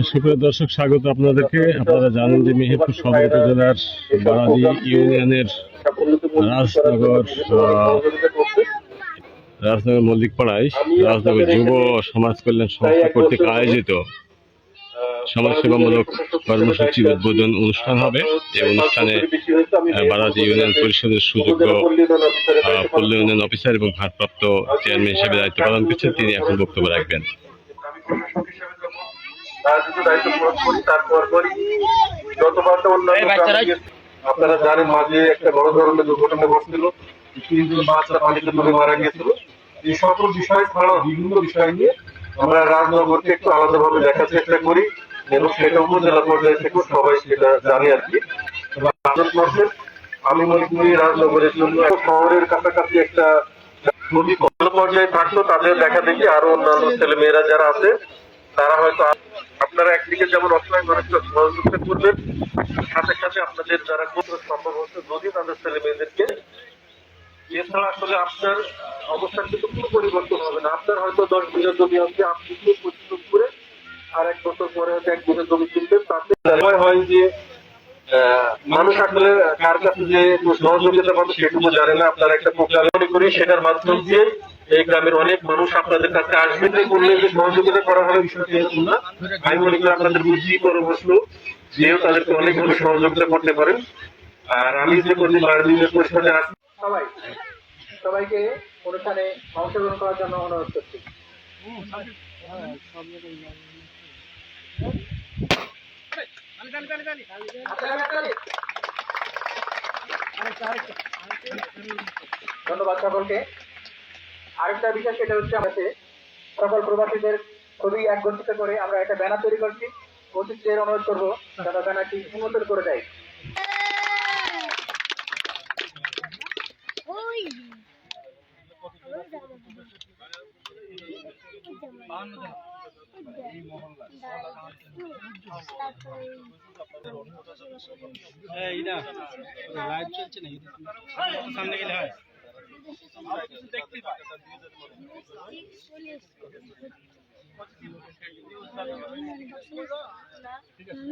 সুপ্রিয় দর্শক, স্বাগত আপনাদেরকে। আপনারা জানেন যে মেহেরপুর সদর উপজেলার বারাদি ইউনিয়নের রাজনগর মল্লিকপাড়ায় রাজনগর যুব সমাজ কল্যাণ সংস্থা কর্তৃক আয়োজিত সমাজসেবামূলক কর্মসূচির উদ্বোধন অনুষ্ঠান হবে। এই অনুষ্ঠানে বারাদি ইউনিয়ন পরিষদের সুযোগ্য পল্লী উন্নয়ন অফিসার এবং ভারপ্রাপ্ত চেয়ারম্যান হিসেবে দায়িত্ব পালন করছেন, তিনি এখন বক্তব্য রাখবেন। আপনারা জানেন মাঝে একটা বড় ধরনের দুর্ঘটনা ঘটছিল, তিনজন বাচ্চা পানিতে ডুবে মারা গিয়েছিল। এই সকল বিষয় ছাড়াও বিভিন্ন বিষয় নিয়ে আমরা রাজনগরকে একটু আলাদাভাবে দেখার চেষ্টা করি এবং সেটা উপজেলা পর্যায়ে থেকে সবাই সেটা জানে আর কি। আমি মনে করি রাজনগরের জন্য শহরের কাছাকাছি একটা যদি ভালো পর্যায়ে থাকতো তাদের দেখা দেখি আরো অন্যান্য ছেলে মেয়েরা যারা আছে তারা হয়তো আপনারা একদিকে যেমন অসহায় মানুষকে সহযোগিতা করবেন, সাথে সাথে আপনাদের যারা কোথাও সম্ভব হচ্ছে যদি তাদের ছেলে মেয়েদেরকে, এছাড়া আসলে আপনার অবস্থা কিন্তু কোনো পরিবর্তন হবে না। আপনার হয়তো 10 বিঘা জমি আছে, আপনি খুব পরিশ্রম করে আর 1 বছর পরে হয়তো 1 বিঘা জমি কিনবেন। তাতে হয় যে মানুষ আসলে কার কাছে যে সহযোগিতা পাবে সেটুকু জানে না। আপনারা একটা প্রোগ্রাম করি, সেটার মাধ্যম দিয়ে এই গ্রামের অনেক মানুষ আপনাদের কাছে আসবে, করলে যে সহযোগিতা করা হবে বিষয়টি এরকম না। আমি মনে করি আপনাদের বুদ্ধি পরামর্শ দিয়েও তাদেরকে অনেকভাবে সহযোগিতা করতে পারেন। আর আমি যে প্রতি বারদিনের পরিষদে আছি, সবাইকে অনুষ্ঠানে অংশগ্রহণ করার জন্য অনুরোধ করছি। ধন্যবাদ সকলকে। আরেকটা বিষয় সেটা হচ্ছে আমাদের সকল প্রবাসীদের ছবি একত্রিত করে আমরা একটা ব্যানার তৈরি করছি। অতিথিদের অনুরোধ করবো যারা ব্যানারটি উন্মোচন করে দেয়। লাইভ চলছে নাকি? সামনে গেলে হয়। ঠিক আছে।